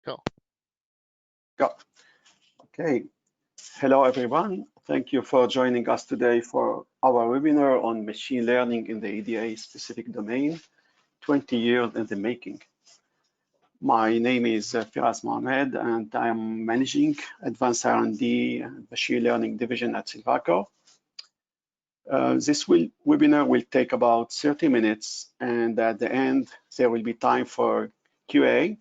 Go. Go. Okay. Hello, everyone. Thank you for joining us today for our webinar on machine learning in the EDA-specific domain, 20 years in the making. My name is Firas Mohamed, and I am managing Advanced R&D and Machine Learning Division at Silvaco. This webinar will take about 30 minutes, and at the end, there will be time for QA.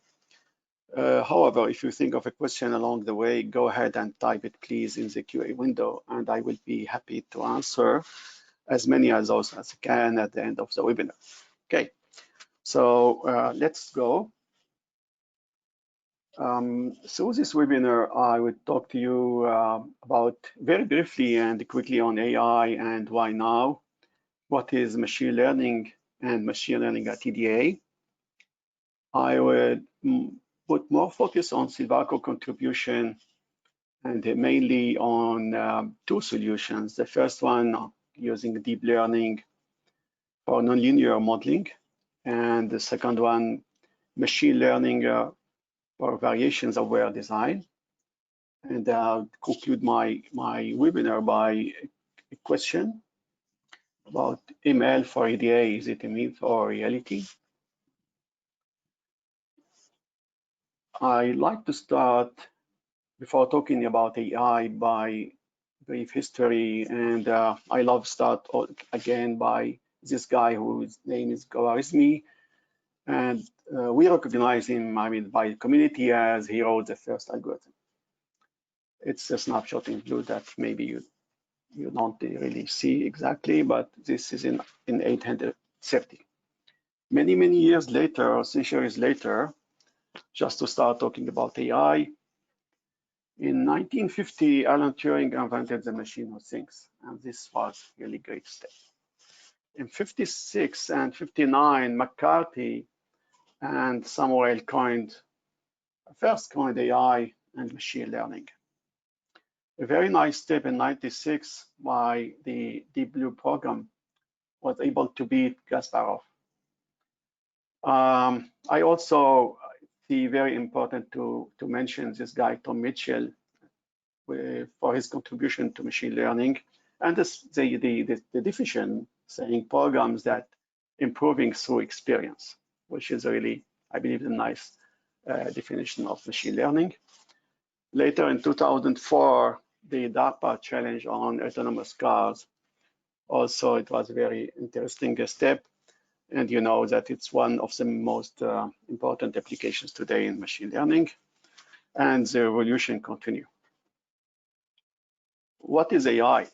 However, if you think of a question along the way, go ahead and type it, please, in the QA window, and I will be happy to answer as many of those as I can at the end of the webinar. Okay, so let's go. So this webinar, I would talk to you about very briefly and quickly on AI and why now, what is machine learning and machine learning at EDA. I would put more focus on Silvaco contribution and mainly on two solutions. The first one using deep learning for nonlinear modeling, and the second one machine learning for variations aware design. And I'll conclude my webinar by a question about ML for EDA. Is it a myth or reality? I like to start before talking about AI by brief history, and I love start again by this guy whose name is Khwarizmi, and we recognize him, I mean, by the community as he wrote the first algorithm. It's a snapshot in blue that maybe you don't really see exactly, but this is in 830. Many years later, centuries later, just to start talking about AI, in 1950, Alan Turing invented the machine of things, and this was a really great step. In 56 and 59, McCarthy and Samuel first coined AI and machine learning. A very nice step in 96 by the Deep Blue program was able to beat Kasparov. I also see very important to mention this guy, Tom Mitchell, for his contribution to machine learning, and the definition saying programs that improving through experience, which is really, I believe, a nice definition of machine learning. Later in 2004, the DARPA challenge on autonomous cars. Also, it was a very interesting step. And you know that it's one of the most important applications today in machine learning, and the revolution continues. What is AI?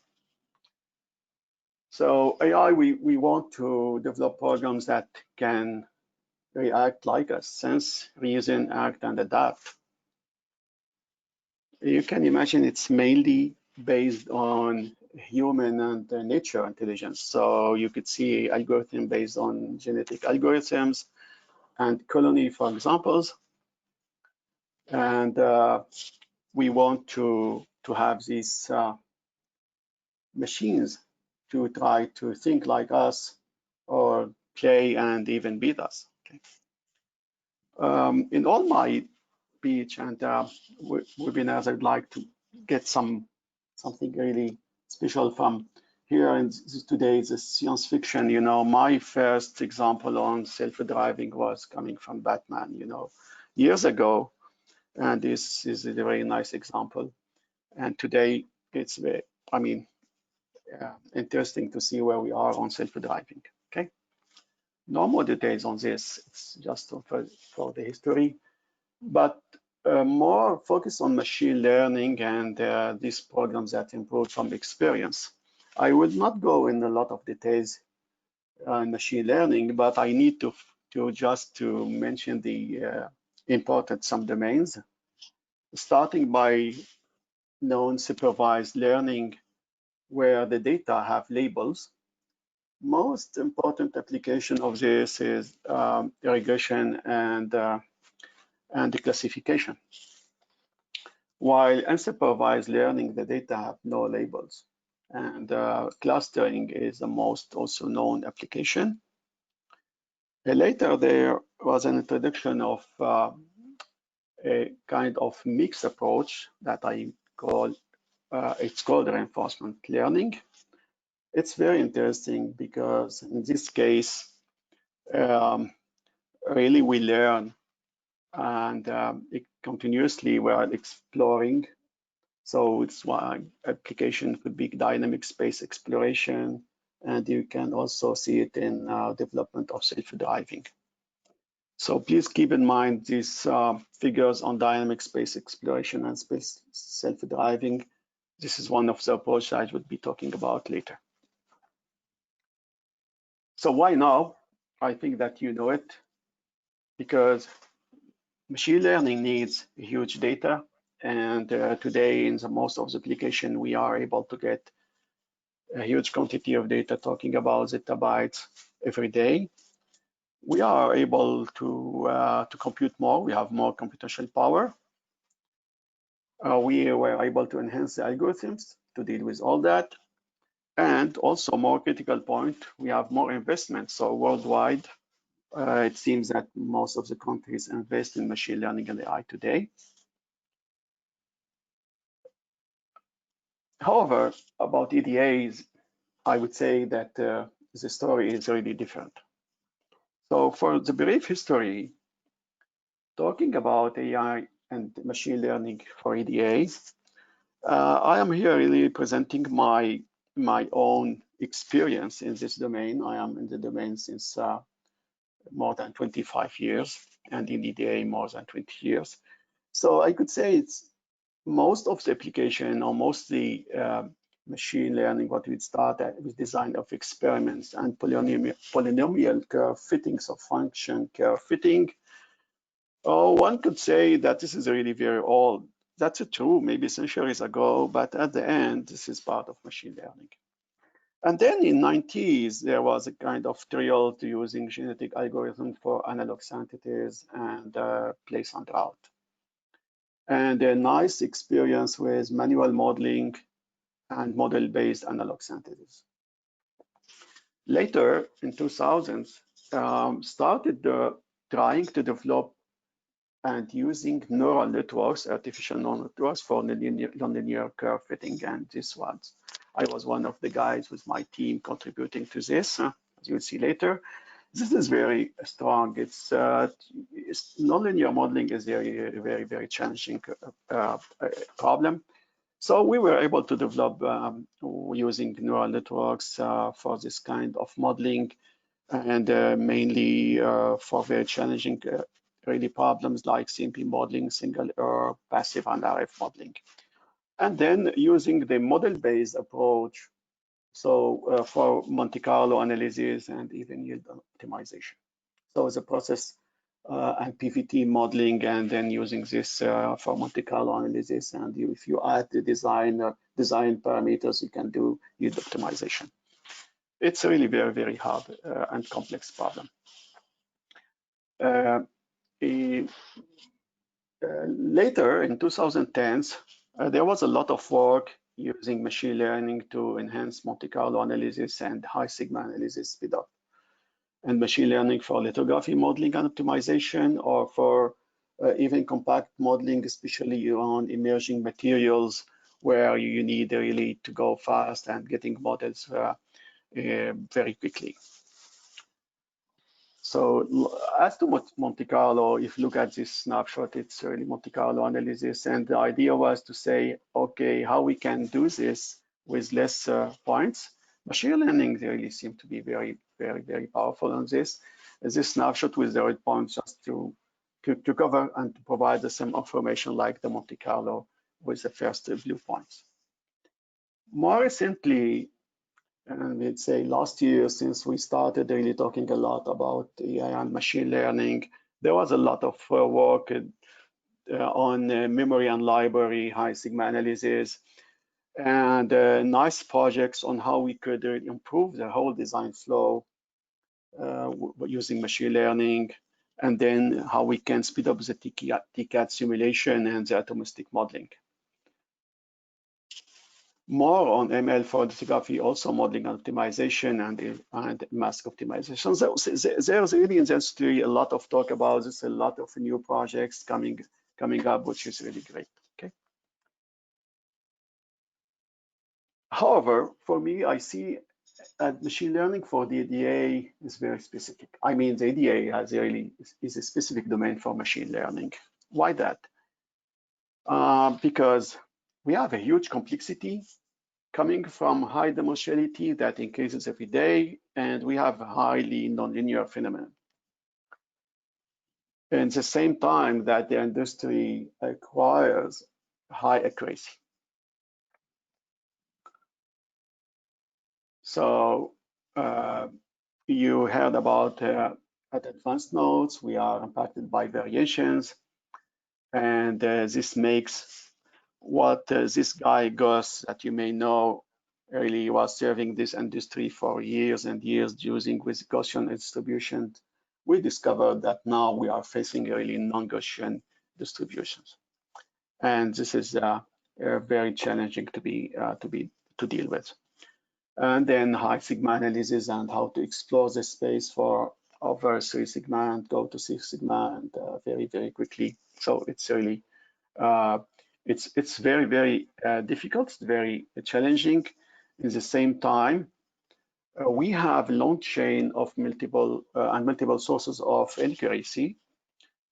So AI, we want to develop programs that can react like us, sense, reason, act, and adapt. You can imagine it's mainly based on human and nature intelligence. So you could see algorithm based on genetic algorithms and colony, for examples. And we want to have these machines to try to think like us or play and even beat us. Okay. In all my speech and webinars, I'd like to get something really special from here. And today is a science fiction. You know, my first example on self-driving was coming from Batman, you know, years ago. And this is a very nice example. And today it's very, I mean, interesting to see where we are on self-driving. Okay. No more details on this. It's just for the history, but more focus on machine learning and these programs that improve from experience. I will not go in a lot of details in machine learning, but I need to just mention the important some domains, starting by non-supervised learning, where the data have labels. Most important application of this is regression and the classification. While unsupervised learning, the data have no labels, and clustering is the most also known application. Later, there was an introduction of a kind of mixed approach that I call, it's called reinforcement learning. It's very interesting because in this case, really we learn and continuously we are exploring. So it's one application could be dynamic space exploration, and you can also see it in development of self-driving. So please keep in mind these figures on dynamic space exploration and space self-driving. This is one of the approaches I would be talking about later. So why now? I think that you know it, because machine learning needs huge data, and today in most of the application we are able to get a huge quantity of data, talking about zettabytes every day. We are able to compute more. We have more computational power. We were able to enhance the algorithms to deal with all that. And also more critical point, we have more investment. So worldwide, it seems that most of the countries invest in machine learning and AI today. However, about EDAs, I would say that the story is really different. So for the brief history, talking about AI and machine learning for EDAs, I am here really presenting my own experience in this domain. I am in the domain since more than 25 years, and in EDA more than 20 years. So I could say it's most of the application, or mostly machine learning, what we started with design of experiments and polynomial curve fittings of function curve fitting. Oh, one could say that this is really very old. That's true, maybe centuries ago, but at the end, this is part of machine learning. And then in 90s, there was a kind of trial to using genetic algorithm for analog synthesis and place and route. And a nice experience with manual modeling and model-based analog synthesis. Later, in 2000s, started trying to develop and using neural networks, artificial neural networks for nonlinear curve fitting. And I was one of the guys with my team contributing to this, as you'll see later. This is very strong. It's nonlinear modeling is a very challenging problem. So we were able to develop using neural networks for this kind of modeling, and mainly for very challenging really problems like CMP modeling, single error, passive and RF modeling. And then using the model-based approach, so for Monte Carlo analysis and even yield optimization. So the process and PVT modeling, and then using this for Monte Carlo analysis. And if you add the design parameters, you can do yield optimization. It's a really very hard and complex problem. Later in 2010s, there was a lot of work using machine learning to enhance Monte Carlo analysis and high sigma analysis speed up, and machine learning for lithography modeling and optimization, or for even compact modeling, especially on emerging materials where you need really to go fast and getting models very quickly. So as to Monte Carlo, if you look at this snapshot, it's really Monte Carlo analysis. And the idea was to say, okay, how we can do this with less points. Machine learning really seemed to be very powerful on this. This snapshot with the red points just to cover and to provide the same information like the Monte Carlo with the first blue points. More recently, and we'd say last year, since we started really talking a lot about AI and machine learning, there was a lot of work on memory and library, high sigma analysis, and nice projects on how we could improve the whole design flow using machine learning, and then how we can speed up the TCAD simulation and the atomistic modeling. More on ML for lithography, also modeling and optimization and mask optimization. So there's really in the industry a lot of talk about this, a lot of new projects coming coming up, which is really great. Okay. However, for me, I see machine learning for the EDA is very specific. I mean, the EDA is a specific domain for machine learning. Why that? Because we have a huge complexity coming from high dimensionality that increases every day, and we have a highly nonlinear phenomenon. And at the same time that the industry acquires high accuracy. So you heard about at advanced nodes, we are impacted by variations, and this makes what this guy Gus, that you may know, really was serving this industry for years and years using with Gaussian distribution. We discovered that now we are facing really non-Gaussian distributions, and this is very challenging to deal with. And then high sigma analysis and how to explore the space for over 3 sigma and go to 6 sigma and very quickly. So it's really it's very difficult, it's very challenging. At the same time, we have a long chain of multiple sources of accuracy.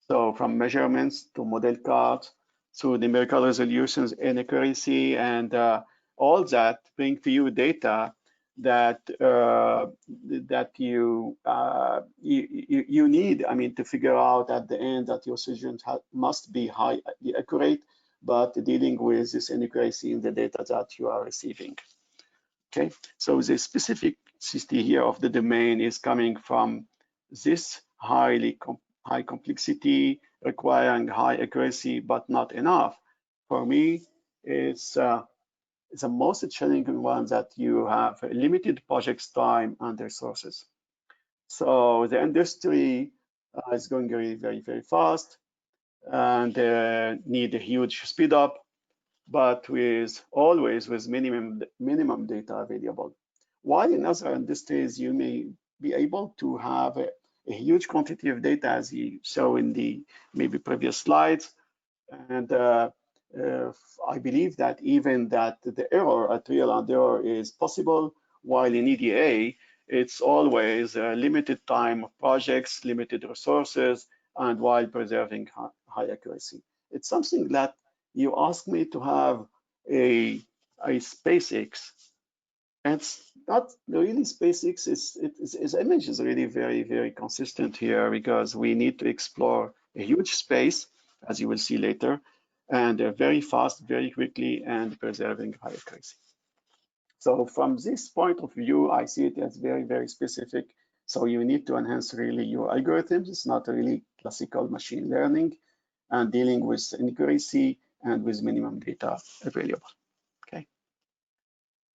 So from measurements to model cards to numerical resolutions and accuracy, and all that bring to you data that you need. I mean, to figure out at the end that your solution must be highly accurate, but dealing with this inaccuracy in the data that you are receiving. Okay, so the specificity here of the domain is coming from this high complexity requiring high accuracy, but not enough. For me, it's the most challenging one that you have limited project time and resources. So the industry is going very fast and need a huge speed up, but always with minimum data available. While in other industries, you may be able to have a huge quantity of data, as you saw in the maybe previous slides. And I believe that even that the error at real and error is possible, while in EDA, it's always a limited time of projects, limited resources, and while preserving high accuracy. It's something that you ask me to have a SpaceX, and it's not really SpaceX. Its image is really very consistent here because we need to explore a huge space, as you will see later, and very fast, very quickly, and preserving high accuracy. So from this point of view, I see it as very specific. So you need to enhance really your algorithms. It's not really classical machine learning and dealing with inaccuracy and with minimum data available.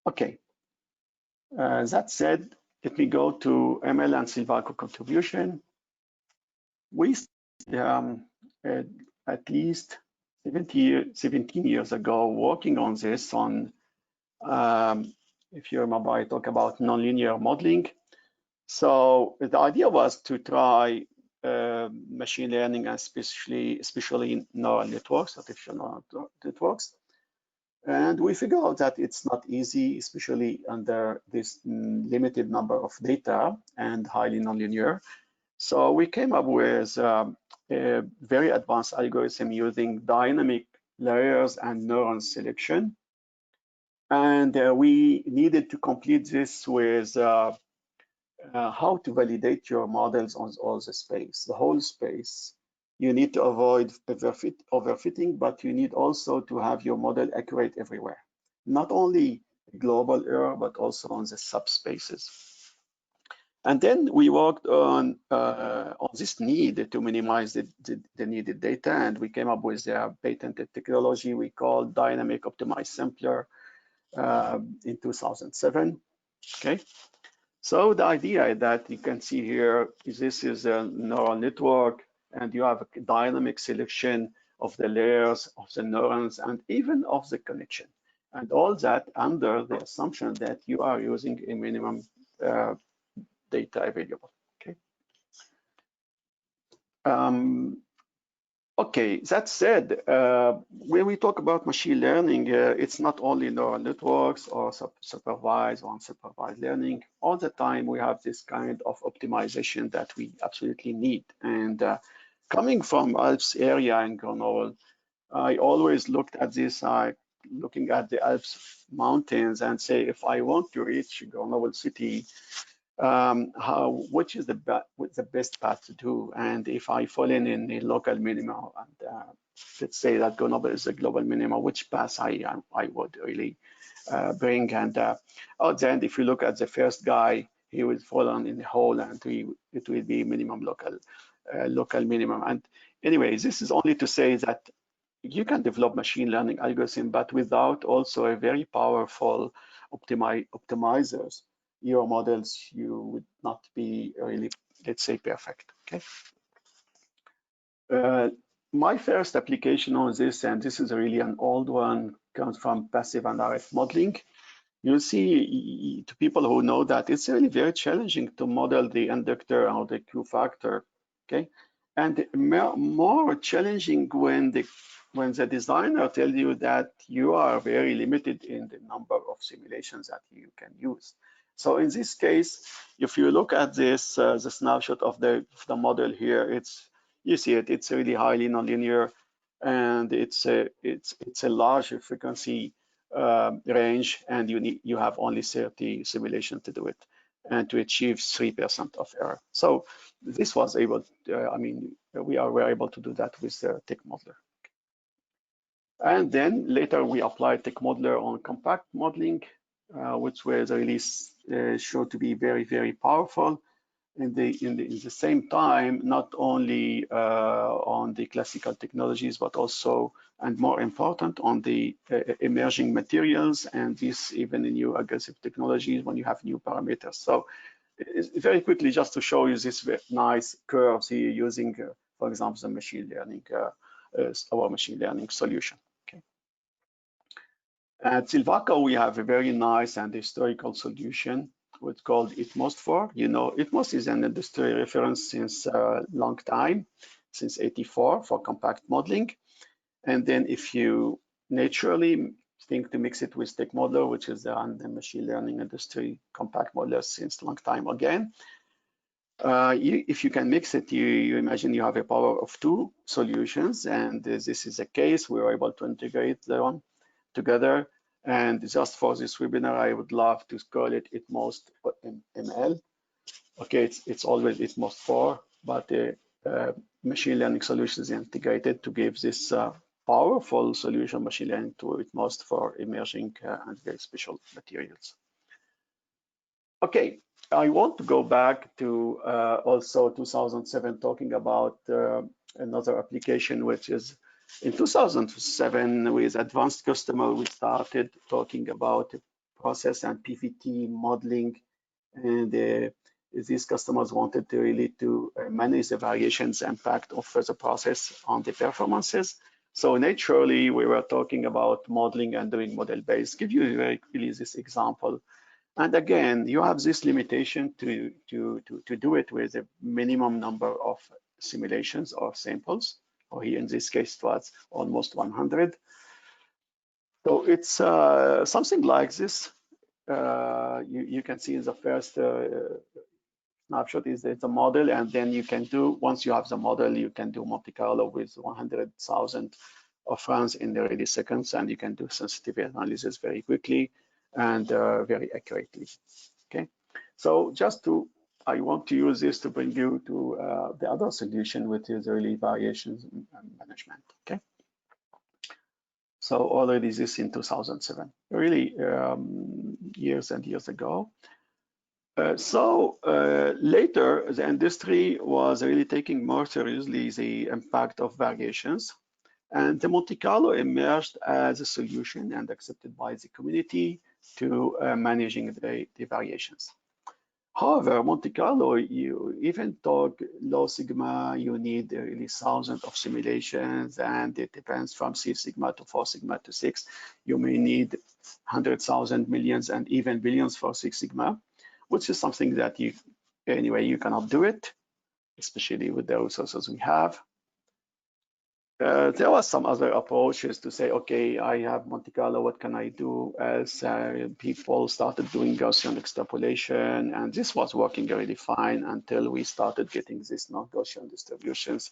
Okay. That said, let me go to ML and Silvaco contribution. We at least 17 years ago working on this if you remember, I talk about nonlinear modeling. So the idea was to try machine learning, and especially neural networks, artificial neural networks. And we figured out that it's not easy, especially under this limited number of data and highly nonlinear. So we came up with a very advanced algorithm using dynamic layers and neuron selection. And we needed to complete this with how to validate your models on all the space, the whole space. You need to avoid overfitting, but you need also to have your model accurate everywhere. Not only global error, but also on the subspaces. And then we worked on this need to minimize the needed data, and we came up with a patented technology we call dynamic optimized sampler in 2007. Okay. So the idea that you can see here is this is a neural network, and you have a dynamic selection of the layers of the neurons and even of the connection, and all that under the assumption that you are using a minimum data available. Okay. Okay, that said, when we talk about machine learning, it's not only neural networks or supervised or unsupervised learning. All the time, we have this kind of optimization that we absolutely need. And coming from Alps area in Grenoble, I always looked at this, looking at the Alps mountains and say, if I want to reach Grenoble city, which is the best path to do? And if I fall in a local minimum, and let's say that Grenoble is a global minimum, which path I would really bring? And then if you look at the first guy, he will fall in the hole, and it will be minimum local minimum. And anyway, this is only to say that you can develop machine learning algorithm, but without also a very powerful optimizers, your models, you would not be really, let's say, perfect. Okay. My first application on this, and this is really an old one, comes from passive and RF modeling. You'll see, to people who know, that it's really very challenging to model the inductor or the Q factor. Okay, and more challenging when the designer tells you that you are very limited in the number of simulations that you can use. So in this case, if you look at this, the snapshot of the model here, you see it's really highly nonlinear, and it's a large frequency range, and you have only 30 simulations to do it, and to achieve 3% of error. So this was able, we were able to do that with the Tech Modeler. And then later we applied Tech Modeler on compact modeling, which was really shown to be very, very powerful. In the same time, not only on the classical technologies, but also, and more important, on the emerging materials, and this even in new aggressive technologies when you have new parameters. So very quickly, just to show you this very nice curves here using, for example, the machine learning, our machine learning solution. Okay. At Silvaco, we have a very nice and historical solution, what's called ITMOST4. You know, ITMOST is an industry reference since a long time, since '84, for compact modeling. And then if you naturally think to mix it with Tech Modeler, which is the machine learning industry compact modeler since a long time again, if you can mix it, you imagine you have a power of two solutions, and this is the case. We were able to integrate them together. And just for this webinar, I would love to call it ITMOST ML. Okay, it's always ITMOST4, but machine learning solutions integrated to give this powerful solution machine learning to ITMOST for emerging and very special materials. Okay, I want to go back to also 2007, talking about another application, which is in 2007 with advanced customer, we started talking about process and PVT modeling, and these customers wanted to really manage the variations impact of the process on the performances. So naturally, we were talking about modeling and doing model-based. Give you very clearly this example. And again, you have this limitation to do it with a minimum number of simulations or samples, or here in this case, it was almost 100. So it's something like this. You can see in the first snapshot is the model, and then you can do, once you have the model, you can do Monte Carlo with 100,000 of runs in really seconds, and you can do sensitivity analysis very quickly and very accurately. Okay, so I want to use this to bring you to the other solution, which is really variations management. Okay, so already this in 2007, really years and years ago. Later, the industry was really taking more seriously the impact of variations, and the Monte Carlo emerged as a solution and accepted by the community to managing the variations. However, Monte Carlo, you even talk low sigma, you need really thousands of simulations, and it depends from 3 sigma to 4 sigma to 6. You may need 100,000, millions, and even billions for 6 sigma, which is something that you cannot do it, especially with the resources we have. there was some other approaches to say, okay, I have Monte Carlo, what can I do? As people started doing Gaussian extrapolation, and this was working really fine until we started getting these non-Gaussian distributions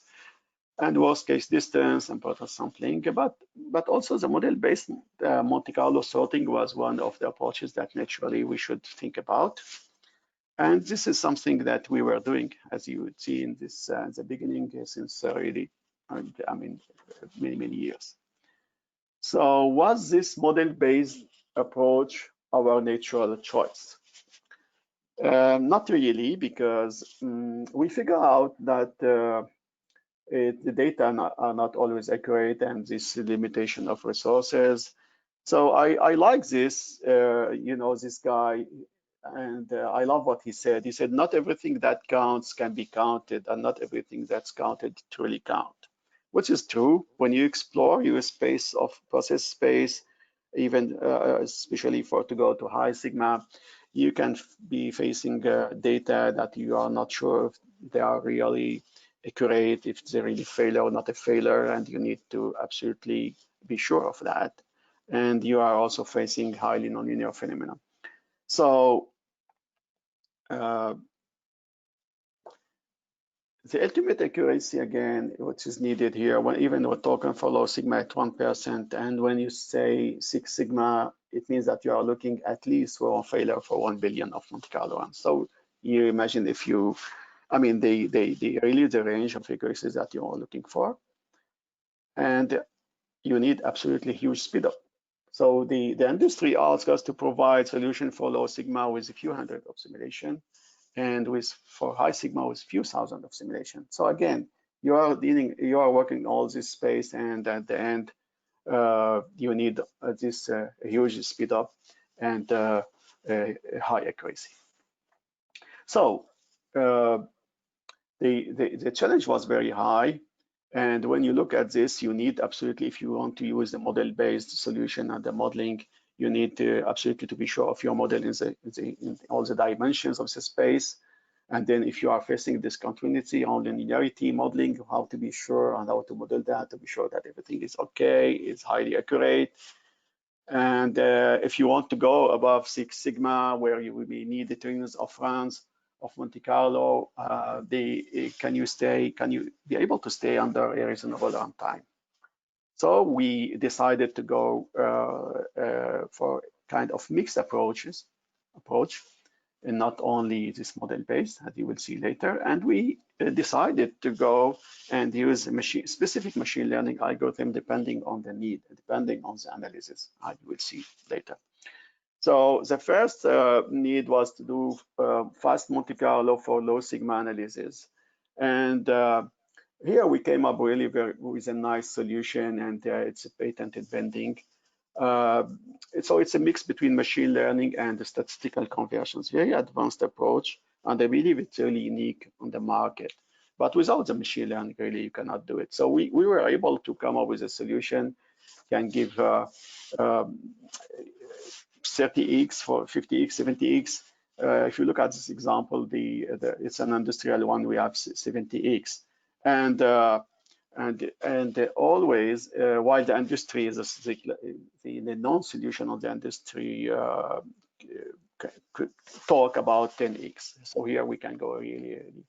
and worst case distance and pattern sampling. But also the model-based Monte Carlo sorting was one of the approaches that naturally we should think about. And this is something that we were doing, as you would see in this the beginning, since really, I mean, many years. So was this model-based approach our natural choice? Not really, because we figure out that the data are not always accurate, and this limitation of resources. So I like this, this guy, and I love what he said. He said, not everything that counts can be counted, and not everything that's counted truly count, which is true. When you explore your space of process space, even especially to go to high sigma, you can be facing data that you are not sure if they are really accurate, if it's a really failure or not a failure, and you need to absolutely be sure of that. And you are also facing highly nonlinear phenomena. So the ultimate accuracy, again, which is needed here, even we're talking for low sigma at 1%, and when you say 6 sigma, it means that you are looking at least for a failure for 1 billion of Monte Carlo runs. So you imagine if you, really the range of accuracies that you are looking for, and you need absolutely huge speed up. So the industry asks us to provide solution for low sigma with a few hundred of simulation, and for high sigma with few thousand of simulation. So again, you are working all this space, and at the end, you need this huge speed up and high accuracy. So the challenge was very high. And when you look at this, you need absolutely, if you want to use the model-based solution and the modeling, you need to absolutely to be sure of your model in all the dimensions of the space. And then if you are facing discontinuity on the linearity modeling, how to be sure and how to model that to be sure that everything is okay, it's highly accurate. And if you want to go above 6 sigma, where you will need the trillions of runs of Monte Carlo, can you be able to stay under a reasonable runtime? So we decided to go for kind of mixed approach, and not only this model-based, as you will see later. And we decided to go and use a specific machine learning algorithm depending on the need, depending on the analysis, as you will see later. So the first need was to do fast Monte Carlo for low sigma analysis. And here we came up really with a nice solution, and it's a patented bending. So it's a mix between machine learning and the statistical conversions, very advanced approach, and I believe it's really unique on the market. But without the machine learning, really, you cannot do it. So we were able to come up with a solution, can give 30x for 50x, 70x. If you look at this example, it's an industrial one, we have 70x. And always, while the industry is the non-solution of the industry could talk about 10x. So here we can go really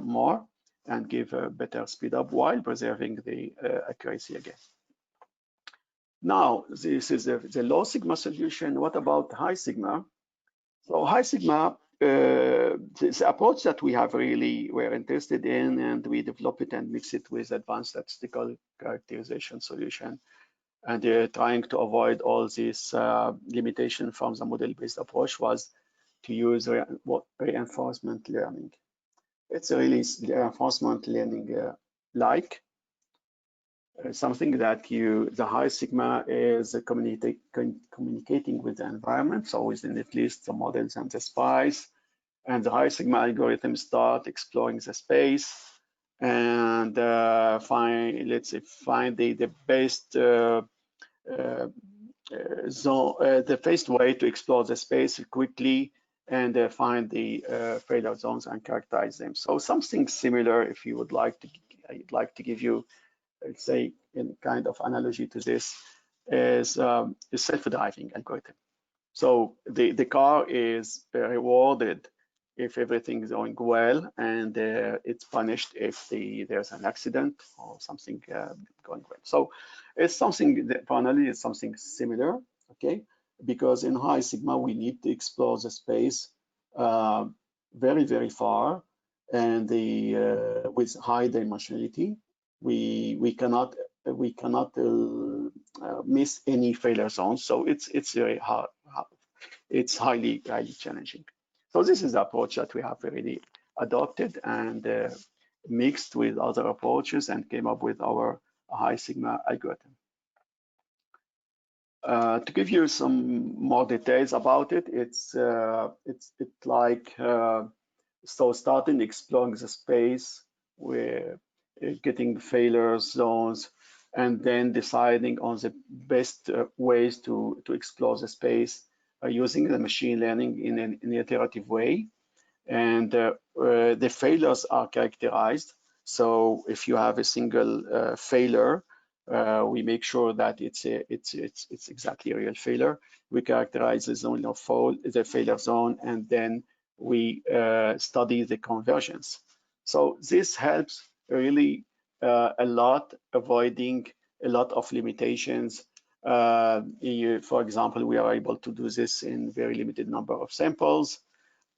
more and give a better speed up while preserving the accuracy again. Now, this is the low sigma solution. What about high sigma? So high sigma, this approach that we have really were interested in, and we develop it and mix it with advanced statistical characterization solution, and trying to avoid all this limitation from the model-based approach was to use reinforcement learning. It's a really reinforcement learning like. Something that the high sigma is communicating with the environment, so within at least the models and the spies, and the high sigma algorithms start exploring the space and find the best the best way to explore the space quickly and find the failure zones and characterize them. So something similar, if you would like to, I'd like to give you let's say in kind of analogy to this, is self-driving algorithm. So the car is rewarded if everything is going well, and it's punished if there's an accident or something going well. So it's something that finally is something similar, okay? Because in high sigma we need to explore the space very, very far, and with high dimensionality, we cannot miss any failure zones. So it's very hard. It's highly challenging. So this is the approach that we have already adopted and mixed with other approaches and came up with our high sigma algorithm. To give you some more details about it, it's like so starting exploring the space, we're getting failure zones, and then deciding on the best ways to explore the space using the machine learning in an iterative way. And the failures are characterized. So if you have a single failure, we make sure that it's exactly a real failure. We characterize the zone of fault, the failure zone, and then we study the convergence. So this helps really a lot, avoiding a lot of limitations. For example, we are able to do this in very limited number of samples.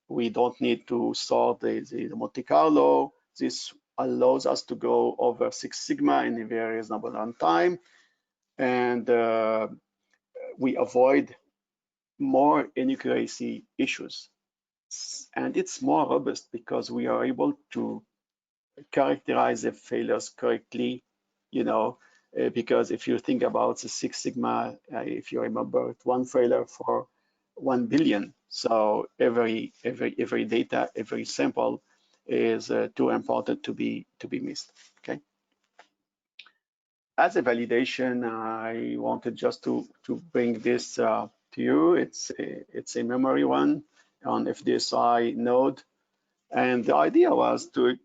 We don't need to sort the Monte Carlo. This allows us to go over 6 sigma in a very reasonable time, and we avoid more inaccuracy issues. And it's more robust because we are able to characterize the failures correctly, because if you think about the 6 sigma, if you remember, it's one failure for 1 billion. So every data, every sample is too important to be missed. Okay. As a validation, I wanted just to bring this to you. It's a memory one on FDSI node, and the idea was to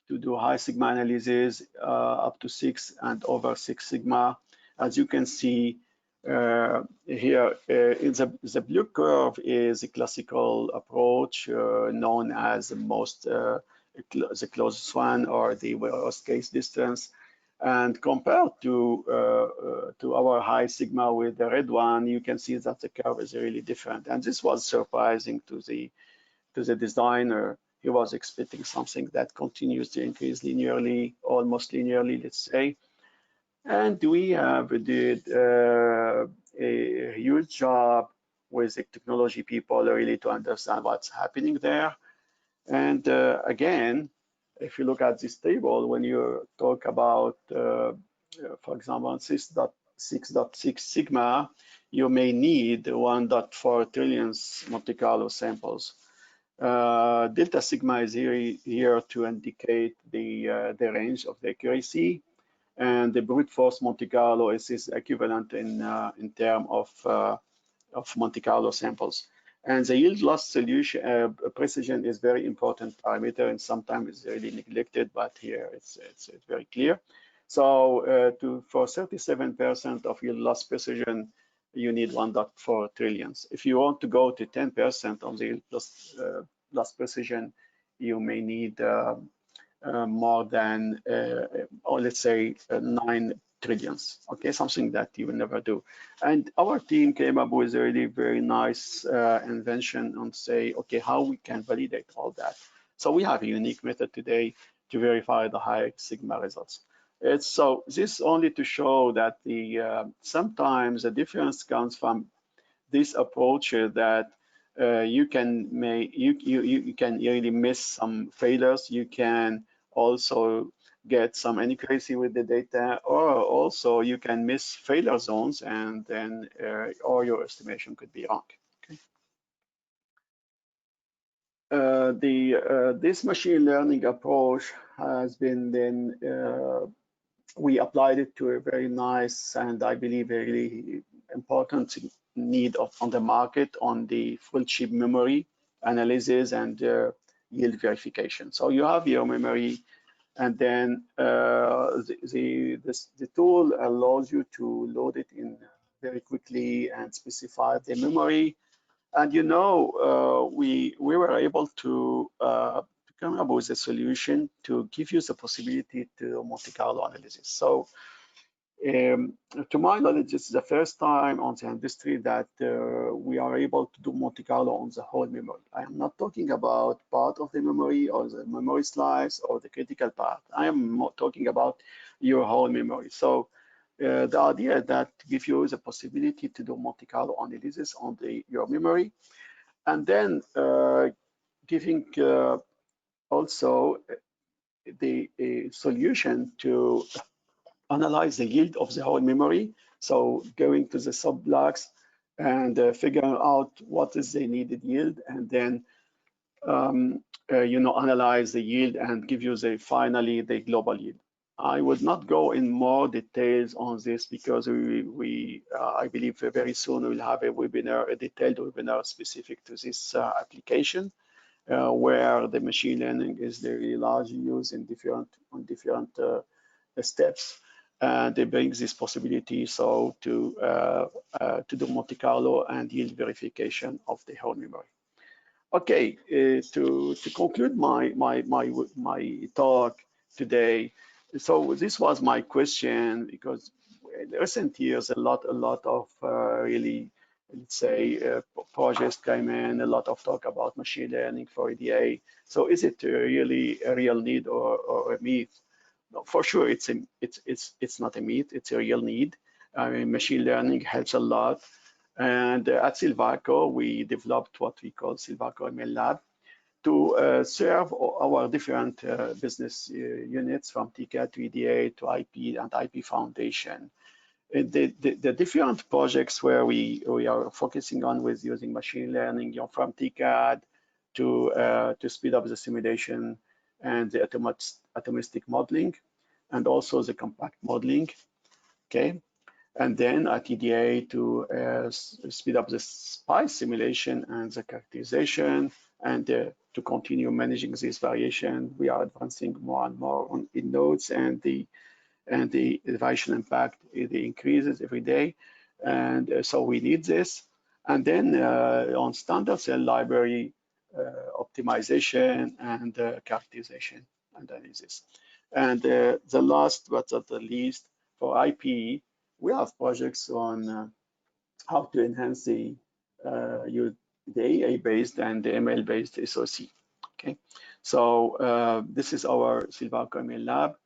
do high sigma analysis up to 6 and over 6 sigma. As you can see here, in the blue curve is a classical approach known as the closest one, or the worst case distance. And compared to our high sigma with the red one, you can see that the curve is really different. And this was surprising to the designer. He was expecting something that continues to increase linearly, almost linearly, let's say. And we did a huge job with the technology people really to understand what's happening there. And again, if you look at this table, when you talk about, for example, 6.6 sigma, you may need 1.4 trillion Monte Carlo samples. Delta sigma is here to indicate the range of the accuracy, and the brute force Monte Carlo is equivalent in terms of Monte Carlo samples. And the yield loss solution precision is very important parameter, and sometimes it's really neglected, but here it's very clear. So for 37% of yield loss precision, you need 1.4 trillions. If you want to go to 10% on the yield loss precision, you may need more than, or let's say 9 trillions, okay, something that you will never do. And our team came up with a really very nice invention on say, okay, how we can validate all that. So we have a unique method today to verify the high sigma results. It's so this only to show that the sometimes the difference comes from this approach that you can really miss some failures. You can also get some inaccuracy with the data, or also you can miss failure zones, and then or your estimation could be wrong. Okay. This machine learning approach has been then we applied it to a very nice and I believe really important need on the market on the full chip memory analysis and yield verification. So you have your memory and then the tool allows you to load it in very quickly and specify the memory. And we were able to come up with a solution to give you the possibility to do Monte Carlo analysis. So um, to my knowledge, this is the first time on the industry that we are able to do Monte Carlo on the whole memory. I am not talking about part of the memory or the memory slice or the critical part. I am talking about your whole memory. So the idea that give you the possibility to do Monte Carlo analysis on your memory, and then giving also the solution to analyze the yield of the whole memory. So going to the sub-blocks and figuring out what is the needed yield, and then analyze the yield and give you finally the global yield. I would not go in more details on this because I believe very soon we'll have a detailed webinar specific to this application, where the machine learning is very largely used in different steps. And it brings this possibility to do Monte Carlo and yield verification of the whole memory. Okay, to conclude my talk today, so this was my question, because in recent years a lot of really, let's say, projects came in, a lot of talk about machine learning for EDA. So is it really a real need or a myth? No, for sure, it's not a myth, it's a real need. I mean, machine learning helps a lot. And at Silvaco, we developed what we call Silvaco ML Lab to serve our different business units, from TCAD to EDA to IP and IP Foundation. The different projects where we are focusing on with using machine learning, from TCAD to speed up the simulation and the atomistic modeling, and also the compact modeling. Okay. And then at EDA to speed up the spice simulation and the characterization, and to continue managing this variation. We are advancing more and more in nodes, and the variation impact increases every day, and so we need this. And then on standard cell library optimization and characterization and analysis. And the last but not the least, for IP, we have projects on how to enhance the AI-based and the ML-based SoC. Okay, so this is our Silvaco ML Lab,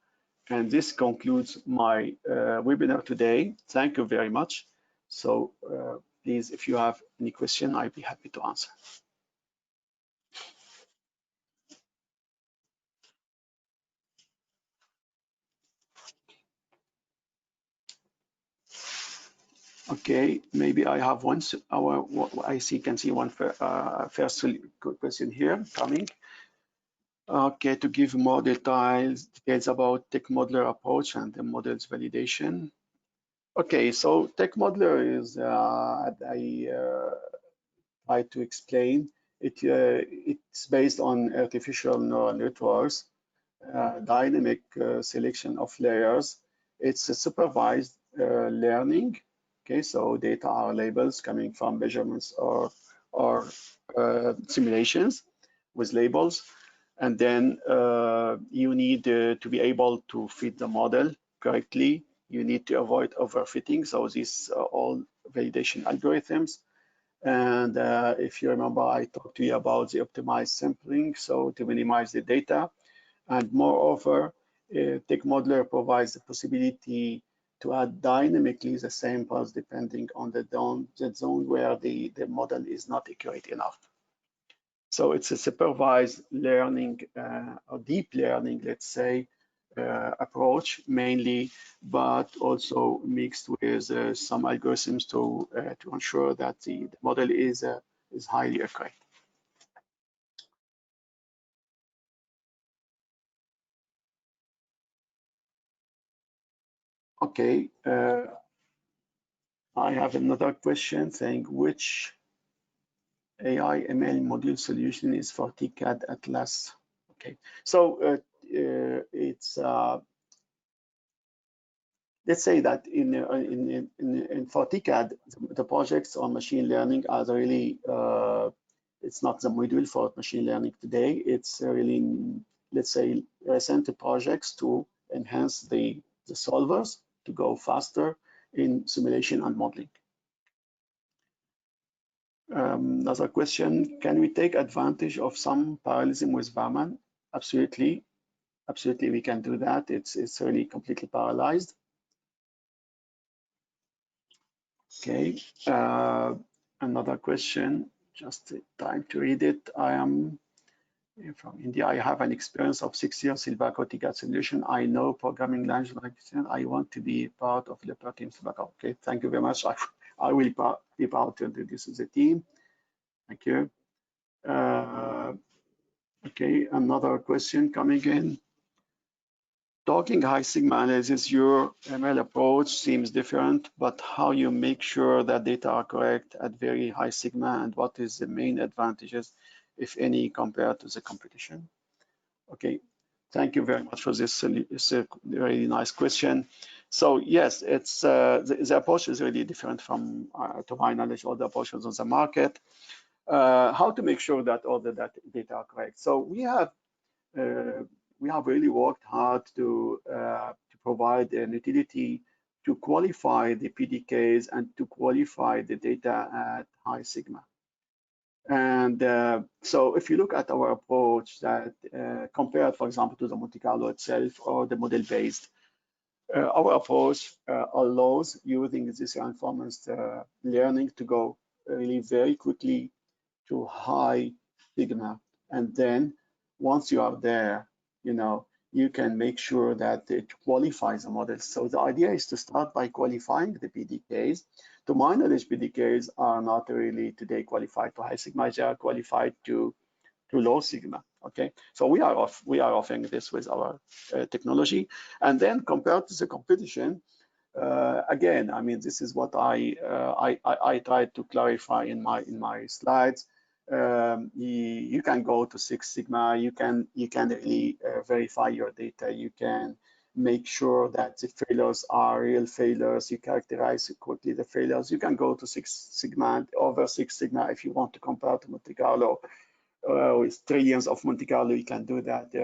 and this concludes my webinar today. Thank you very much. So please, if you have any question, I'd be happy to answer. Okay, maybe I have one. Can see one first question here coming. Okay, to give more details about tech modeler approach and the models validation. Okay, so tech modeler is I try to explain it. It's based on artificial neural networks, dynamic selection of layers. It's a supervised learning. Okay, so data are labels coming from measurements or simulations with labels, and then you need to be able to fit the model correctly. You need to avoid overfitting. So these are all validation algorithms. And if you remember, I talked to you about the optimized sampling, so to minimize the data. And moreover, Tech Modeler provides the possibility to add dynamically the samples depending on the zone where the model is not accurate enough. So it's a supervised learning or deep learning, let's say, approach mainly, but also mixed with some algorithms to ensure that the model is highly accurate. Okay, I have another question saying which AI ML module solution is for TCAD Atlas. Okay, so it's let's say that for TCAD, the projects on machine learning are really it's not the module for machine learning today. It's really, let's say, recent projects to enhance the solvers to go faster in simulation and modeling. Another question, can we take advantage of some parallelism with Varman? Absolutely. Absolutely, we can do that. It's really completely parallelized. Okay, another question, just time to read it. I am from India. I have an experience of 6 years Silvaco TCAD solution. I know programming language like this. I want to be part of the team Silvaco. Okay, thank you very much. I will be proud to introduce the team. Thank you. Okay, another question coming in. Talking high sigma analysis, your ML approach seems different, but how you make sure that data are correct at very high sigma, and what is the main advantages, if any, compared to the competition? Okay, thank you very much for this. It's a really nice question. So yes, it's the approach is really different from, to my knowledge, all the approaches on the market. How to make sure that all the data are correct? So we have really worked hard to provide an utility to qualify the PDKs and to qualify the data at high sigma. And so if you look at our approach that compared, for example, to the Monte Carlo itself or the model-based, our approach allows using this reinforcement learning to go really very quickly to high sigma. And then once you are there, you can make sure that it qualifies the model. So the idea is to start by qualifying the PDKs. To my knowledge, PDKs are not really today qualified to high sigma, they are qualified to low sigma. Okay, so we are offering this with our technology. And then compared to the competition, again, I mean, this is what I tried to clarify in my slides. You can go to 6 sigma. You can really verify your data. You can make sure that the failures are real failures. You characterize quickly the failures. You can go to 6 sigma and over 6 sigma if you want to compare to Monte Carlo. With trillions of Monte Carlo, you can do that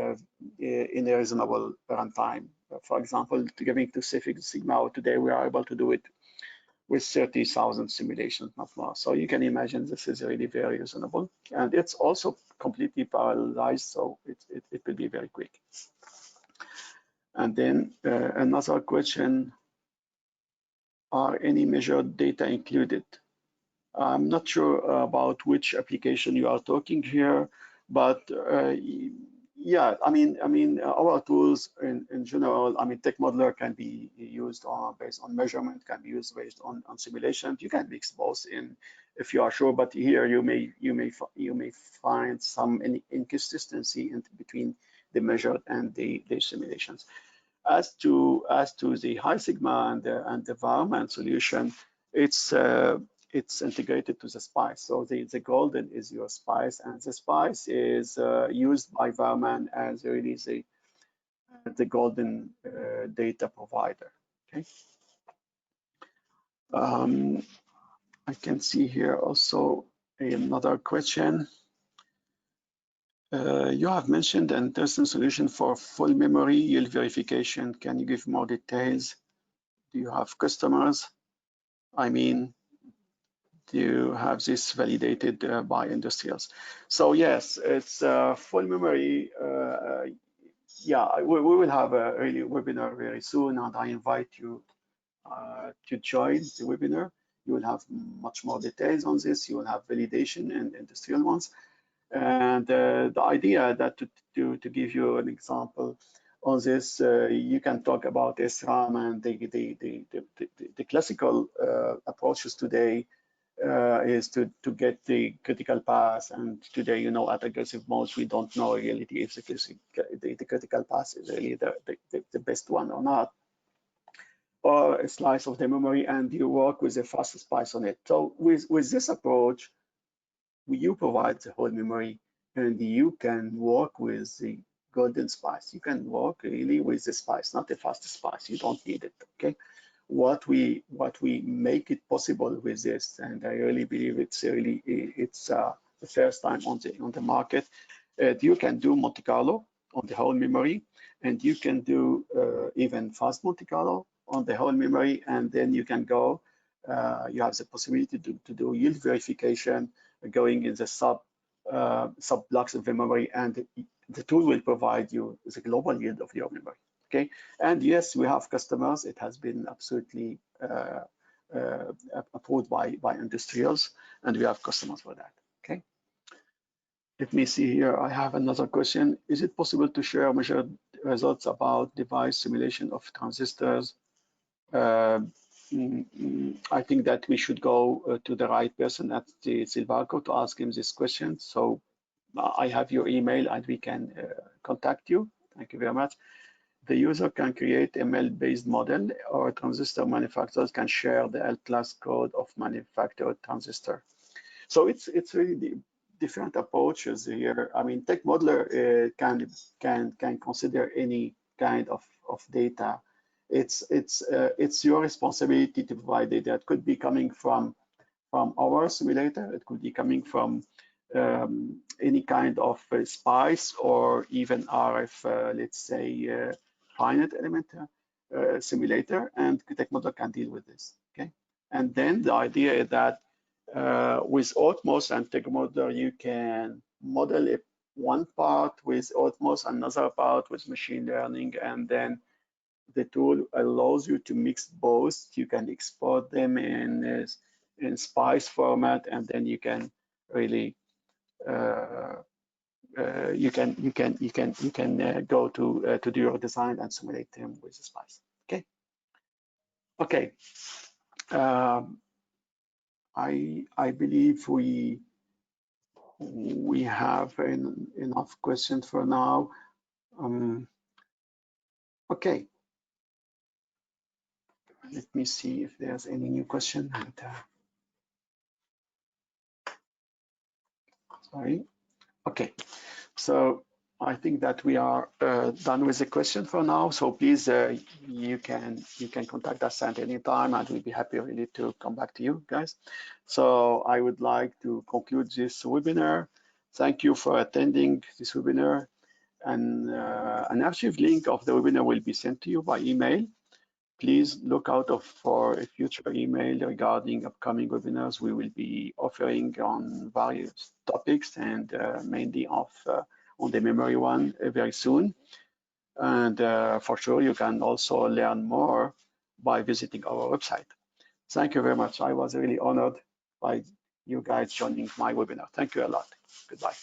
in a reasonable runtime. For example, giving to 6 sigma today, we are able to do it with 30,000 simulations, not more. So you can imagine this is really very reasonable. And it's also completely parallelized, so it will be very quick. And then another question, are any measured data included? I'm not sure about which application you are talking here, but yeah, I mean, our tools in general, I mean, Tech Modeler can be used based on measurement, can be used based on simulation. You can mix both in if you are sure, but here you may find some inconsistency between the measured and the simulations. As to the high sigma and the Varman solution, it's integrated to the SPICE. So the golden is your SPICE, and the SPICE is used by Varman as really the golden data provider. Okay. I can see here also another question. You have mentioned an interesting solution for full memory yield verification. Can you give more details? Do you have customers? I mean, do you have this validated by industrials? So yes, it's full memory. Yeah, we will have a really webinar very soon, and I invite you to join the webinar. You will have much more details on this. You will have validation and industrial ones. And the idea that to give you an example on this, you can talk about SRAM and the classical approaches today is to get the critical path. And today, at aggressive modes, we don't know really if the critical path is really the best one or not, or a slice of the memory, and you work with the fastest path on it. So with this approach, you provide the whole memory, and you can work with the golden spice. You can work really with the spice, not the fast spice. You don't need it. Okay. What we make it possible with this, and I really believe it's the first time on the market. You can do Monte Carlo on the whole memory, and you can do even fast Monte Carlo on the whole memory, and then you can go. You have the possibility to do yield verification going in the sub blocks of the memory, and the tool will provide you the global yield of your memory. Okay, and yes, we have customers. It has been absolutely approved by industrials, and we have customers for that. Okay. Let me see here. I have another question. Is it possible to share measured results about device simulation of transistors? I think that we should go to the right person at the Silvaco to ask him this question. So I have your email and we can contact you. Thank you very much. The user can create ML-based model, or transistor manufacturers can share the L-class code of manufactured transistor. So it's really different approaches here. I mean, Tech Modeler can consider any kind of data. It's your responsibility to provide data. It could be coming from our simulator. It could be coming from any kind of SPICE or even RF, let's say, finite element simulator, and Tech Modeler can deal with this. Okay, and then the idea is that with Atmos and Tech Modeler, you can model one part with Atmos, another part with machine learning, and then the tool allows you to mix both. You can export them in SPICE format, and then you can really you can go to do your design and simulate them with the SPICE. Okay. Okay. I believe we have enough questions for now. Okay. Let me see if there's any new question. Sorry. Okay. So I think that we are done with the question for now. So please, you can contact us at any time, and we'll be happy really to come back to you guys. So I would like to conclude this webinar. Thank you for attending this webinar, and an archive link of the webinar will be sent to you by email. Please look out for a future email regarding upcoming webinars we will be offering on various topics, and mainly on the memory one very soon. And for sure, you can also learn more by visiting our website. Thank you very much. I was really honored by you guys joining my webinar. Thank you a lot. Goodbye.